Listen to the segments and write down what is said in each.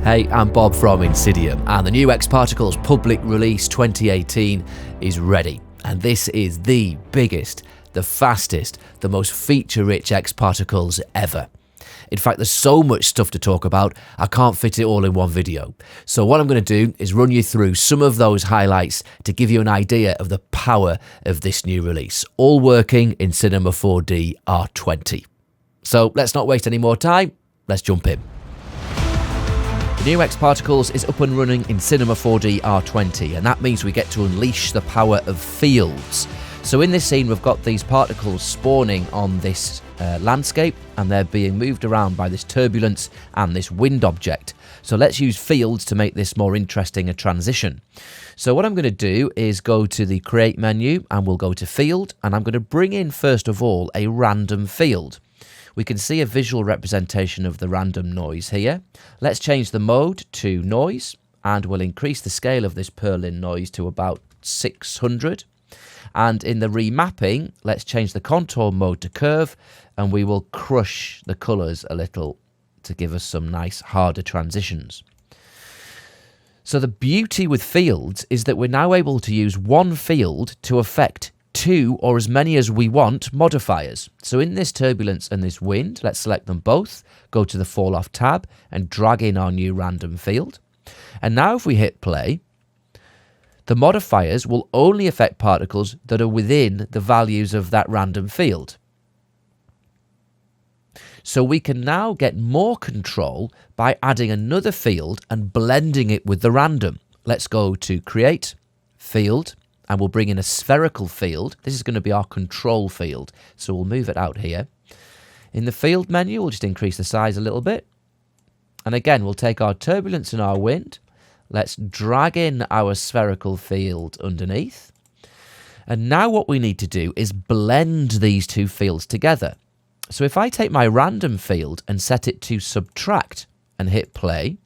Hey, I'm Bob from INSYDIUM, and the new xParticles public release 2018 is ready. And this is the biggest, the fastest, the most feature-rich xParticles ever. In fact, there's so much stuff to talk about, I can't fit it all in one video. So what I'm going to do is run you through some of those highlights to give you an idea of the power of this new release, all working in Cinema 4D R20. So let's not waste any more time, let's jump in. The new xParticles is up and running in Cinema 4D R20, and that means we get to unleash the power of fields. So in this scene, we've got these particles spawning on this landscape, and they're being moved around by this turbulence and this wind object. So let's use fields to make this more interesting a transition. So what I'm going to do is go to the Create menu, and we'll go to Field, and I'm going to bring in, first of all, a random field. We can see a visual representation of the random noise here. Let's change the mode to noise, and we'll increase the scale of this Perlin noise to about 600. And in the remapping, let's change the contour mode to curve, and we will crush the colors a little to give us some nice harder transitions. So the beauty with fields is that we're now able to use one field to affect two or as many as we want modifiers. So in this turbulence and this wind, let's select them both, go to the fall off tab and drag in our new random field. And now if we hit play, the modifiers will only affect particles that are within the values of that random field. So we can now get more control by adding another field and blending it with the random. Let's go to Create, Field, and we'll bring in a spherical field. This is going to be our control field, so we'll move it out here. In the field menu, we'll just increase the size a little bit. And again, we'll take our turbulence and our wind. Let's drag in our spherical field underneath. And now what we need to do is blend these two fields together. So if I take my random field and set it to subtract and hit play,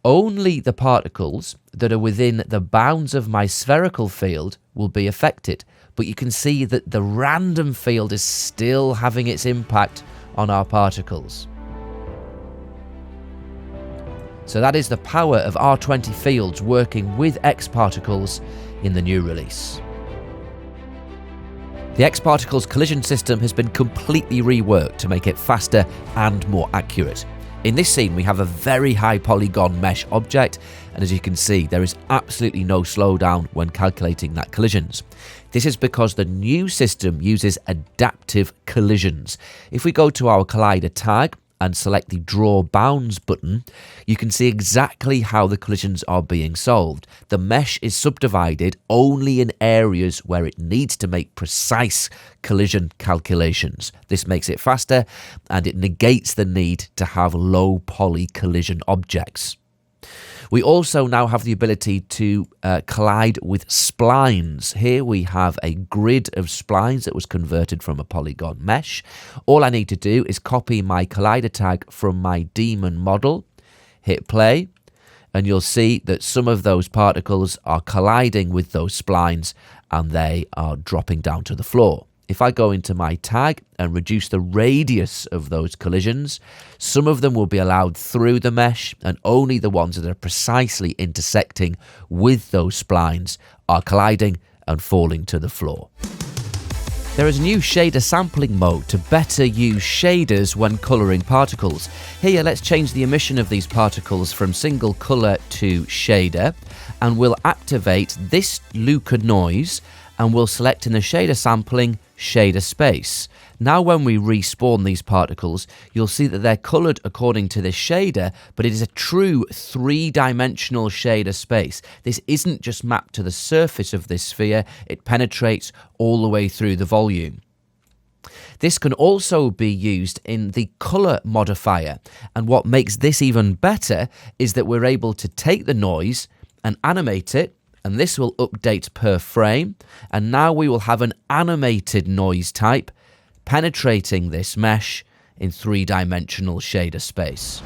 only the particles that are within the bounds of my spherical field will be affected. But you can see that the random field is still having its impact on our particles. So that is the power of R20 fields working with xParticles in the new release. The xParticles collision system has been completely reworked to make it faster and more accurate. In this scene, we have a very high polygon mesh object, and as you can see, there is absolutely no slowdown when calculating that collisions. This is because the new system uses adaptive collisions. If we go to our collider tag and select the Draw Bounds button, you can see exactly how the collisions are being solved. The mesh is subdivided only in areas where it needs to make precise collision calculations. This makes it faster, and it negates the need to have low poly collision objects. We also now have the ability to collide with splines. Here we have a grid of splines that was converted from a polygon mesh. All I need to do is copy my collider tag from my daemon model, hit play, and you'll see that some of those particles are colliding with those splines and they are dropping down to the floor. If I go into my tag and reduce the radius of those collisions, some of them will be allowed through the mesh, and only the ones that are precisely intersecting with those splines are colliding and falling to the floor. There is a new shader sampling mode to better use shaders when colouring particles. Here, let's change the emission of these particles from single colour to shader, and we'll activate this Luca noise, and we'll select in the shader sampling shader space. Now when we respawn these particles, you'll see that they're coloured according to this shader, but it is a true three-dimensional shader space. This isn't just mapped to the surface of this sphere, it penetrates all the way through the volume. This can also be used in the colour modifier, and what makes this even better is that we're able to take the noise and animate it, and this will update per frame, and now we will have an animated noise type penetrating this mesh in three-dimensional shader space.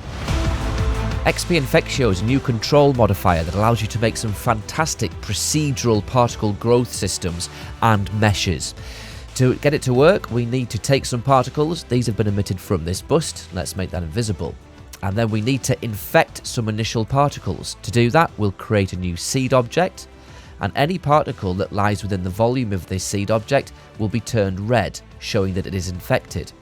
xpInfectio is a new control modifier that allows you to make some fantastic procedural particle growth systems and meshes. To get it to work, we need to take some particles. These have been emitted from this bust. Let's make that invisible. And then we need to infect some initial particles. To do that, we'll create a new seed object, and any particle that lies within the volume of this seed object will be turned red, showing that it is infected.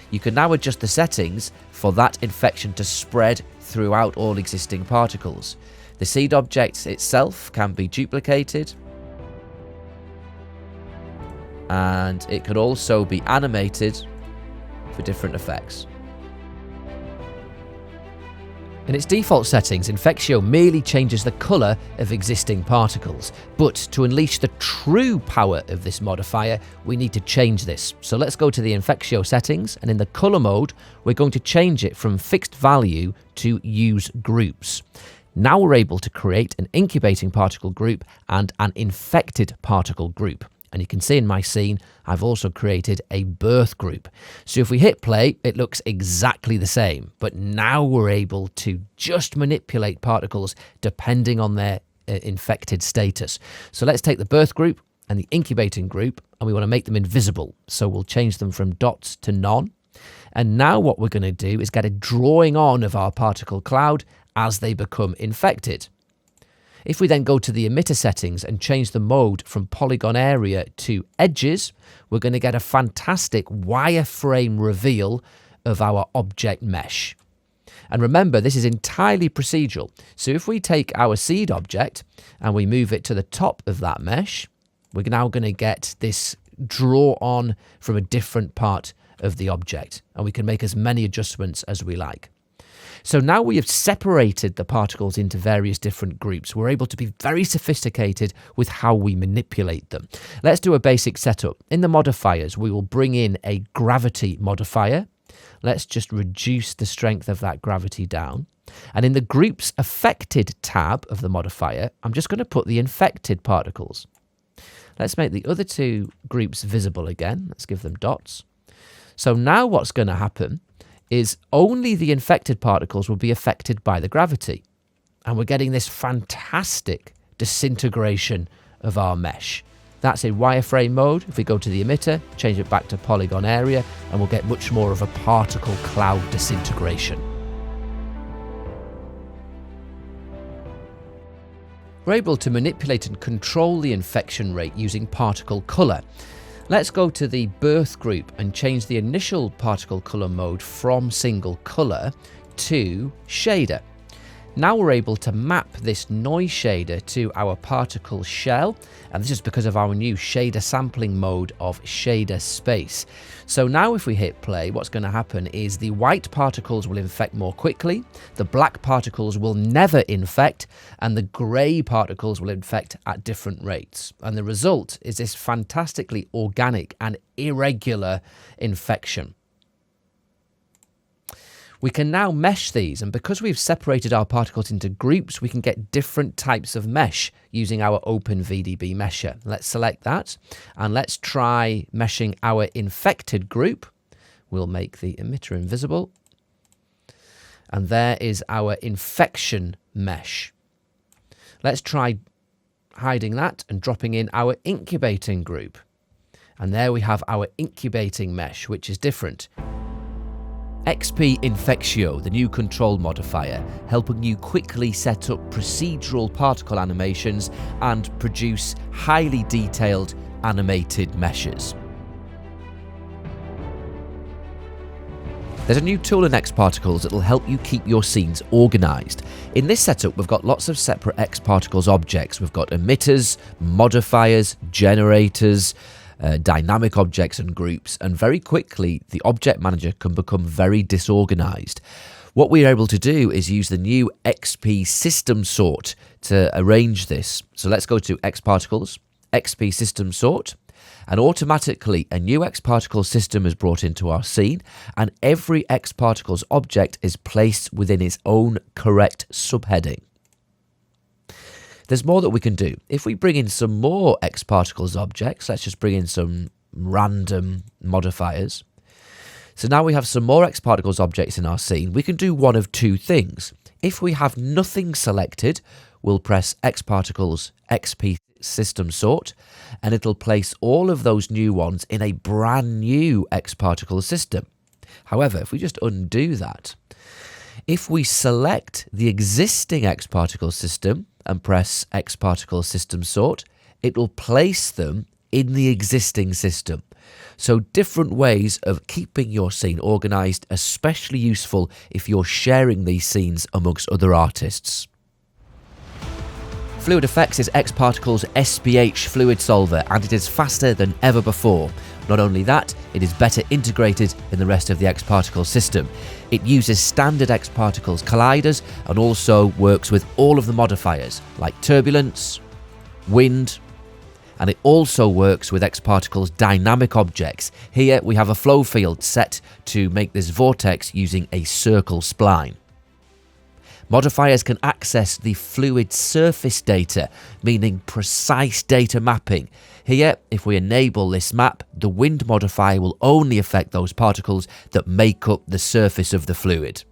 You can now adjust the settings for that infection to spread throughout all existing particles. The seed object itself can be duplicated, and it could also be animated for different effects. In its default settings, Infectio merely changes the colour of existing particles, but to unleash the true power of this modifier, we need to change this. So let's go to the Infectio settings, and in the colour mode, we're going to change it from fixed value to use groups. Now we're able to create an incubating particle group and an infected particle group. And you can see in my scene, I've also created a birth group. So if we hit play, it looks exactly the same. But now we're able to just manipulate particles depending on their infected status. So let's take the birth group and the incubating group, and we want to make them invisible. So we'll change them from dots to none. And now what we're going to do is get a drawing on of our particle cloud as they become infected. If we then go to the emitter settings and change the mode from polygon area to edges, we're going to get a fantastic wireframe reveal of our object mesh. And remember, this is entirely procedural. So if we take our seed object and we move it to the top of that mesh, we're now going to get this draw on from a different part of the object. And we can make as many adjustments as we like. So now we have separated the particles into various different groups. We're able to be very sophisticated with how we manipulate them. Let's do a basic setup. In the modifiers, we will bring in a gravity modifier. Let's just reduce the strength of that gravity down. And in the groups affected tab of the modifier, I'm just going to put the infected particles. Let's make the other two groups visible again. Let's give them dots. So now what's going to happen is only the infected particles will be affected by the gravity. And we're getting this fantastic disintegration of our mesh. That's in wireframe mode. If we go to the emitter, change it back to polygon area, and we'll get much more of a particle cloud disintegration. We're able to manipulate and control the infection rate using particle colour. Let's go to the birth group and change the initial particle colour mode from single colour to shader. Now we're able to map this noise shader to our particle shell, and this is because of our new shader sampling mode of shader space. So now if we hit play, what's going to happen is the white particles will infect more quickly, the black particles will never infect, and the grey particles will infect at different rates. And the result is this fantastically organic and irregular infection. We can now mesh these, and because we've separated our particles into groups, we can get different types of mesh using our OpenVDB mesher. Let's select that, and let's try meshing our infected group. We'll make the emitter invisible. And there is our infection mesh. Let's try hiding that and dropping in our incubating group. And there we have our incubating mesh, which is different. xpInfectio, the new control modifier, helping you quickly set up procedural particle animations and produce highly detailed animated meshes. There's a new tool in xParticles that will help you keep your scenes organised. In this setup, we've got lots of separate xParticles objects. We've got emitters, modifiers, generators, dynamic objects and groups, and very quickly the object manager can become very disorganized. What we're able to do is use the new XP system sort to arrange this. So let's go to xParticles, XP system sort, and automatically a new xParticle system is brought into our scene, and every xParticles object is placed within its own correct subheading. There's more that we can do. If we bring in some more xParticles objects, let's just bring in some random modifiers. So now we have some more xParticles objects in our scene. We can do one of two things. If we have nothing selected, we'll press xParticles XP system sort, and it'll place all of those new ones in a brand new xParticles system. However, if we just undo that, If we select the existing xParticle system and press xParticle system sort, it will place them in the existing system. So different ways of keeping your scene organised, especially useful if you're sharing these scenes amongst other artists. FluidFX is xParticle's SPH fluid solver, and it is faster than ever before. Not only that, it is better integrated in the rest of the xParticle system. It uses standard xParticles colliders and also works with all of the modifiers like turbulence, wind, and it also works with xParticle's dynamic objects. Here we have a flow field set to make this vortex using a circle spline. Modifiers can access the fluid surface data, meaning precise data mapping. Here, if we enable this map, the wind modifier will only affect those particles that make up the surface of the fluid.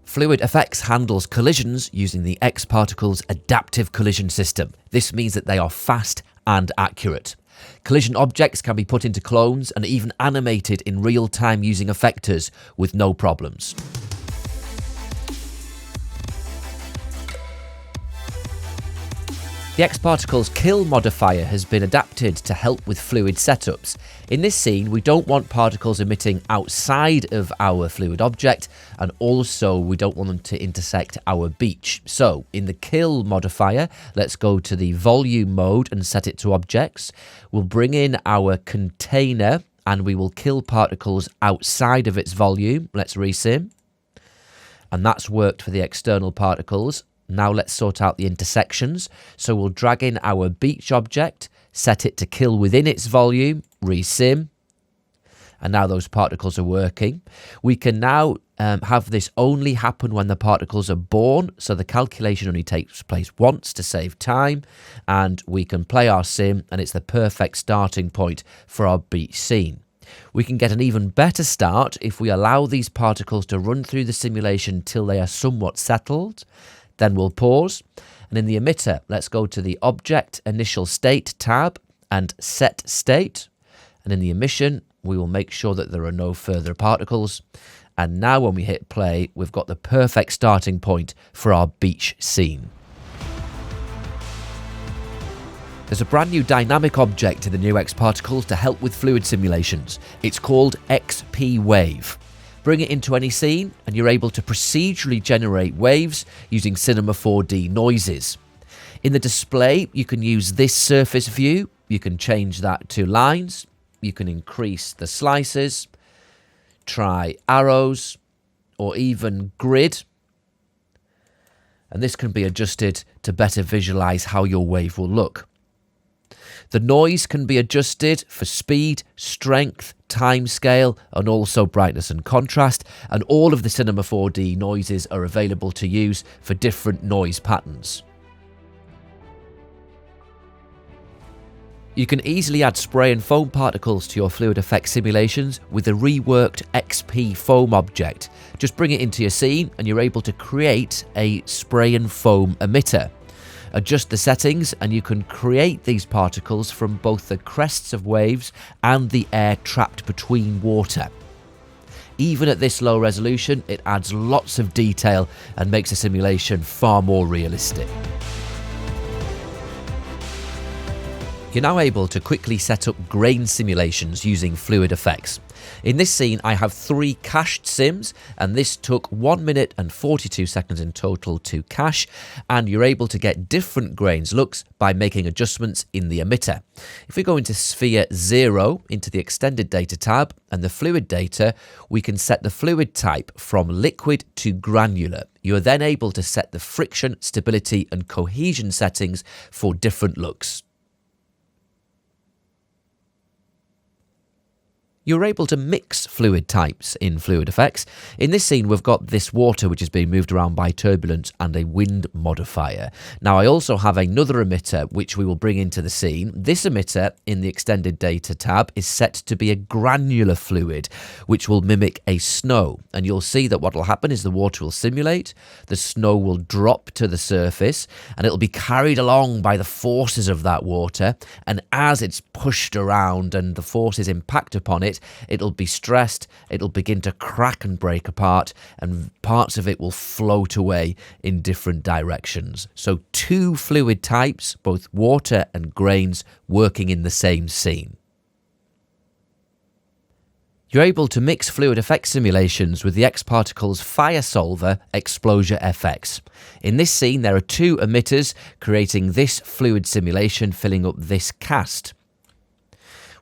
FluidFX handles collisions using the xParticle's adaptive collision system. This means that they are fast and accurate. Collision objects can be put into clones and even animated in real time using effectors with no problems. The xParticle's kill modifier has been adapted to help with fluid setups. In this scene, we don't want particles emitting outside of our fluid object, and also we don't want them to intersect our beach. So in the kill modifier, let's go to the volume mode and set it to objects. We'll bring in our container and we will kill particles outside of its volume. Let's resim. And that's worked for the external particles. Now let's sort out the intersections. So we'll drag in our beach object, set it to kill within its volume, resim, and now those particles are working. We can now have this only happen when the particles are born, so the calculation only takes place once to save time, and we can play our sim, and it's the perfect starting point for our beach scene. We can get an even better start if we allow these particles to run through the simulation till they are somewhat settled. Then we'll pause, and in the emitter, let's go to the Object Initial State tab and Set State. And in the emission, we will make sure that there are no further particles. And now when we hit play, we've got the perfect starting point for our beach scene. There's a brand new dynamic object in the new xParticles to help with fluid simulations. It's called xpWave. Bring it into any scene and you're able to procedurally generate waves using Cinema 4D noises. In the display, you can use this surface view. You can change that to lines. You can increase the slices, try arrows, or even grid. And this can be adjusted to better visualize how your wave will look. The noise can be adjusted for speed, strength, time scale, and also brightness and contrast, and all of the Cinema 4D noises are available to use for different noise patterns. You can easily add spray and foam particles to your FluidFX simulations with the reworked xpFoam object. Just bring it into your scene and you're able to create a spray and foam emitter. Adjust the settings and you can create these particles from both the crests of waves and the air trapped between water. Even at this low resolution, it adds lots of detail and makes a simulation far more realistic. You're now able to quickly set up grain simulations using FluidFX. In this scene, I have 3 cached sims, and this took 1 minute and 42 seconds in total to cache, and you're able to get different grains looks by making adjustments in the emitter. If we go into Sphere 0, into the Extended Data tab, and the fluid data, we can set the fluid type from liquid to granular. You are then able to set the friction, stability, and cohesion settings for different looks. You're able to mix fluid types in FluidFX. In this scene, we've got this water which is being moved around by turbulence and a wind modifier. Now, I also have another emitter which we will bring into the scene. This emitter in the Extended Data tab is set to be a granular fluid, which will mimic a snow. And you'll see that what will happen is the water will simulate, the snow will drop to the surface, and it'll be carried along by the forces of that water. And as it's pushed around and the forces impact upon it, it'll be stressed, it'll begin to crack and break apart, and parts of it will float away in different directions. So two fluid types, both water and grains, working in the same scene. You're able to mix FluidFX simulations with the xParticles Fire Solver xpFX. In this scene, there are two emitters creating this fluid simulation, filling up this cast.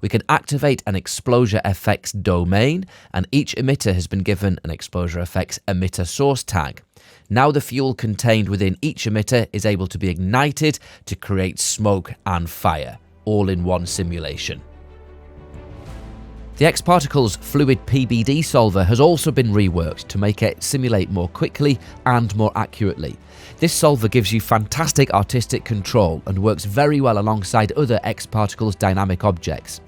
We can activate an xpFX domain, and each emitter has been given an xpFX emitter source tag. Now the fuel contained within each emitter is able to be ignited to create smoke and fire, all in one simulation. The xParticles FluidPBD solver has also been reworked to make it simulate more quickly and more accurately. This solver gives you fantastic artistic control and works very well alongside other xParticles dynamic objects.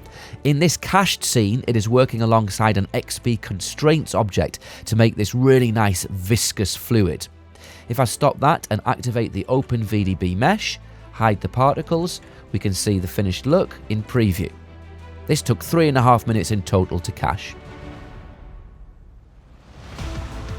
In this cached scene, it is working alongside an XP constraints object to make this really nice viscous fluid. If I stop that and activate the OpenVDB mesh, hide the particles, we can see the finished look in preview. This took 3.5 minutes in total to cache.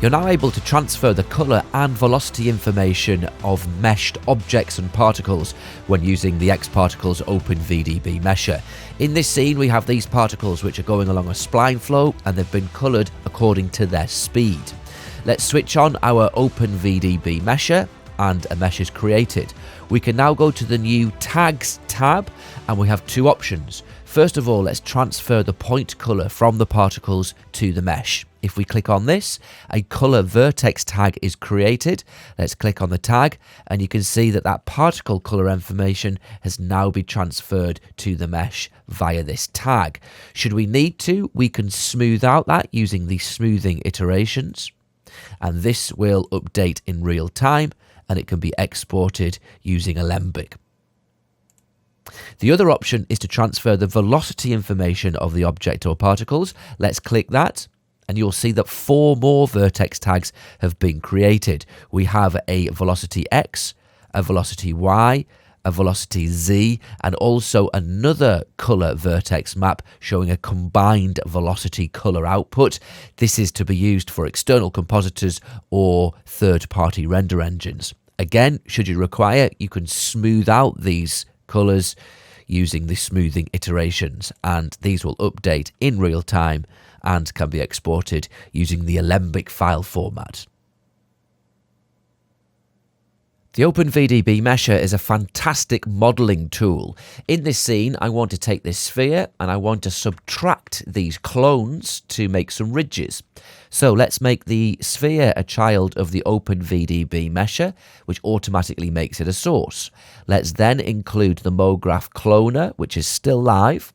You're now able to transfer the colour and velocity information of meshed objects and particles when using the xParticles OpenVDB mesher. In this scene, we have these particles which are going along a spline flow, and they've been coloured according to their speed. Let's switch on our OpenVDB mesher, and a mesh is created. We can now go to the new Tags tab, and we have two options. First of all, let's transfer the point colour from the particles to the mesh. If we click on this, a colour vertex tag is created. Let's click on the tag, and you can see that that particle colour information has now been transferred to the mesh via this tag. Should we need to, we can smooth out that using the smoothing iterations, and this will update in real time, and it can be exported using Alembic. The other option is to transfer the velocity information of the object or particles. Let's click that, and you'll see that 4 more vertex tags have been created. We have a velocity X, a velocity Y, a velocity Z, and also another color vertex map showing a combined velocity color output. This is to be used for external compositors or third-party render engines. Again, should you require, you can smooth out these colors using the smoothing iterations, and these will update in real time and can be exported using the Alembic file format. The OpenVDB mesher is a fantastic modeling tool. In this scene, I want to take this sphere and I want to subtract these clones to make some ridges. So let's make the sphere a child of the OpenVDB mesher, which automatically makes it a source. Let's then include the MoGraph cloner, which is still live,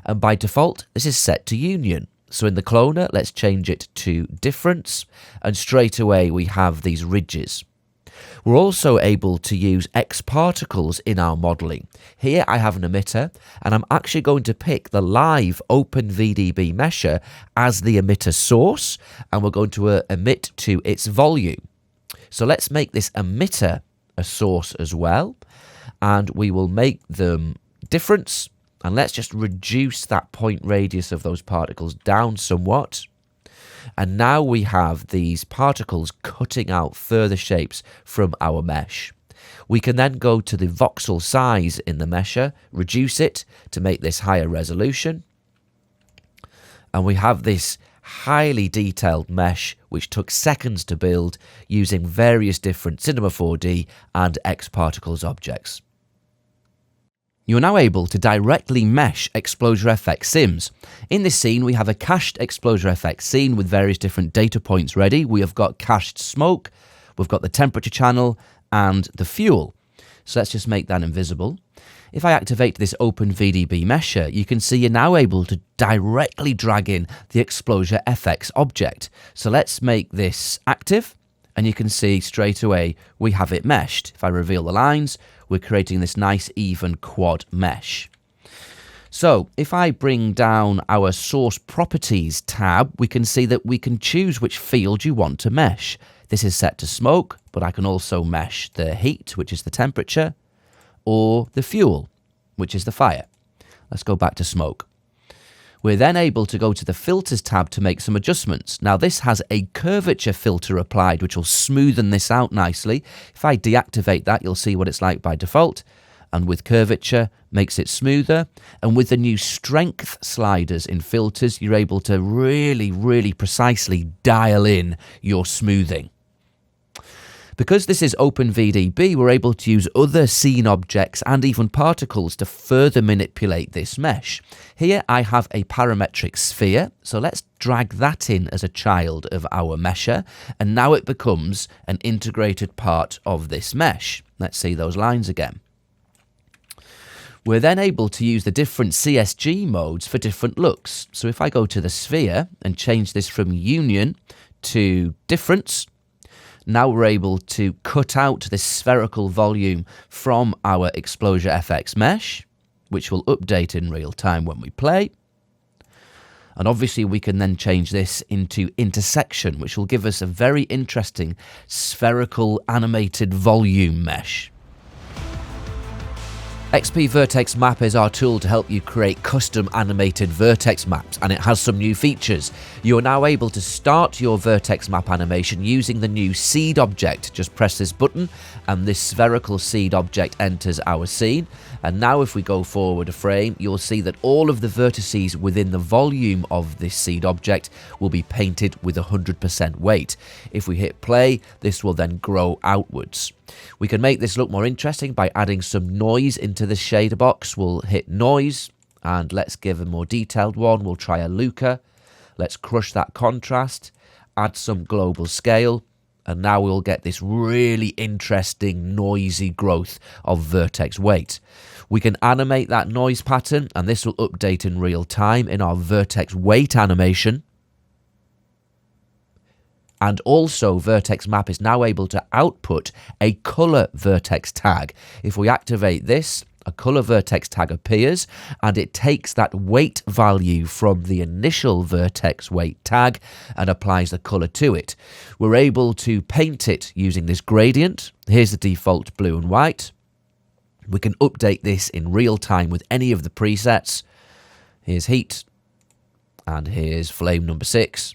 and by default, this is set to union. So in the cloner, let's change it to difference, and straight away we have these ridges. We're also able to use xParticles in our modelling. Here I have an emitter, and I'm actually going to pick the live OpenVDB mesher as the emitter source, and we're going to emit to its volume. So let's make this emitter a source as well, and we will make them difference, and let's just reduce that point radius of those particles down somewhat. And now we have these particles cutting out further shapes from our mesh. We can then go to the voxel size in the mesher, reduce it to make this higher resolution. And we have this highly detailed mesh which took seconds to build using various different Cinema 4D and xParticles objects. You're now able to directly mesh xpFX sims. In this scene, we have a cached xpFX scene with various different data points ready. We have got cached smoke, we've got the temperature channel, and the fuel. So let's just make that invisible. If I activate this OpenVDB mesher, you can see you're now able to directly drag in the xpFX object. So let's make this active, and you can see straight away we have it meshed. If I reveal the lines, we're creating this nice even quad mesh. So if I bring down our source properties tab, we can see that we can choose which field you want to mesh. This is set to smoke, but I can also mesh the heat, which is the temperature, or the fuel, which is the fire. Let's go back to smoke. We're then able to go to the Filters tab to make some adjustments. Now this has a curvature filter applied, which will smoothen this out nicely. If I deactivate that, you'll see what it's like by default. And with curvature, makes it smoother. And with the new strength sliders in filters, you're able to really precisely dial in your smoothing. Because this is OpenVDB, we're able to use other scene objects and even particles to further manipulate this mesh. Here I have a parametric sphere, so let's drag that in as a child of our mesher, and now it becomes an integrated part of this mesh. Let's see those lines again. We're then able to use the different CSG modes for different looks. So if I go to the sphere and change this from union to difference, now we're able to cut out this spherical volume from our xpFX mesh, which will update in real time when we play. And obviously we can then change this into intersection, which will give us a very interesting spherical animated volume mesh. XP Vertex Map is our tool to help you create custom animated vertex maps, and it has some new features. You are now able to start your vertex map animation using the new seed object. Just press this button and this spherical seed object enters our scene. And now if we go forward a frame, you'll see that all of the vertices within the volume of this seed object will be painted with 100% weight. If we hit play, this will then grow outwards. We can make this look more interesting by adding some noise into the shader box. We'll hit noise and let's give a more detailed one. We'll try a Luca. Let's crush that contrast, add some global scale, and now we'll get this really interesting noisy growth of vertex weight. We can animate that noise pattern, and this will update in real time in our vertex weight animation. And also, Vertex Map is now able to output a color vertex tag. If we activate this, a color vertex tag appears, and it takes that weight value from the initial vertex weight tag and applies the color to it. We're able to paint it using this gradient. Here's the default blue and white. We can update this in real time with any of the presets. Here's heat, and here's flame number 6.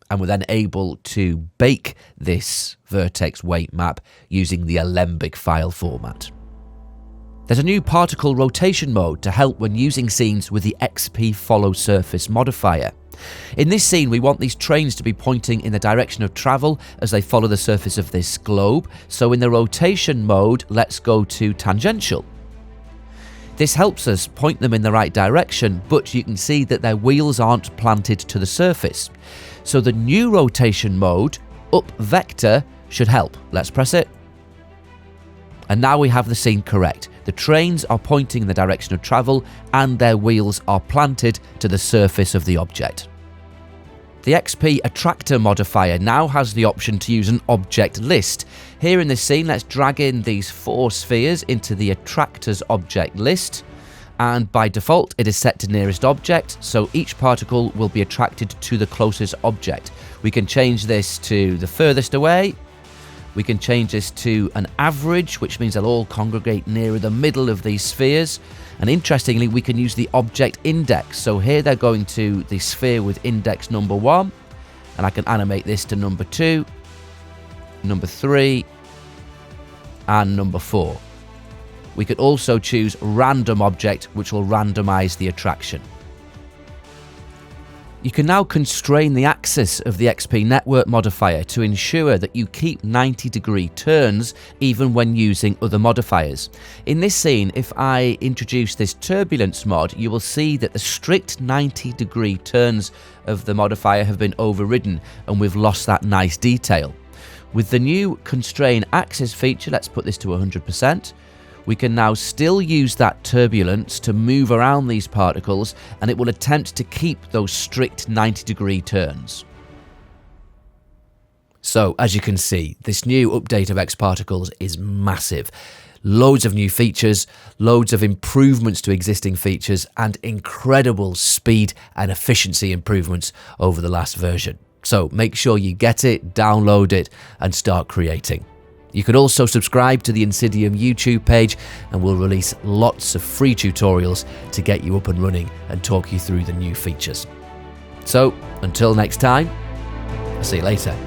And we're then able to bake this vertex weight map using the Alembic file format. There's a new particle rotation mode to help when using scenes with the xpFollow surface modifier. In this scene, we want these trains to be pointing in the direction of travel as they follow the surface of this globe. So in the rotation mode, let's go to tangential. This helps us point them in the right direction, but you can see that their wheels aren't planted to the surface. So the new rotation mode, up vector, should help. Let's press it. And now we have the scene correct. The trains are pointing in the direction of travel and their wheels are planted to the surface of the object. The XP Attractor modifier now has the option to use an object list. Here in this scene, let's drag in these 4 spheres into the Attractors object list. And by default, it is set to nearest object, so each particle will be attracted to the closest object. We can change this to the furthest away. We can change this to an average, which means they'll all congregate nearer the middle of these spheres. And interestingly, we can use the object index. So here they're going to the sphere with index number 1, and I can animate this to number 2, number 3, and number 4. We could also choose random object, which will randomize the attraction. You can now constrain the axis of the XP network modifier to ensure that you keep 90-degree turns even when using other modifiers. In this scene, if I introduce this turbulence mod, you will see that the strict 90-degree turns of the modifier have been overridden and we've lost that nice detail. With the new constrain axis feature, let's put this to 100%. We can now still use that turbulence to move around these particles, and it will attempt to keep those strict 90-degree turns. So, as you can see, this new update of xParticles is massive. Loads of new features, loads of improvements to existing features, and incredible speed and efficiency improvements over the last version. So make sure you get it, download it, and start creating. You can also subscribe to the INSYDIUM YouTube page, and we'll release lots of free tutorials to get you up and running and talk you through the new features. So, until next time, I'll see you later.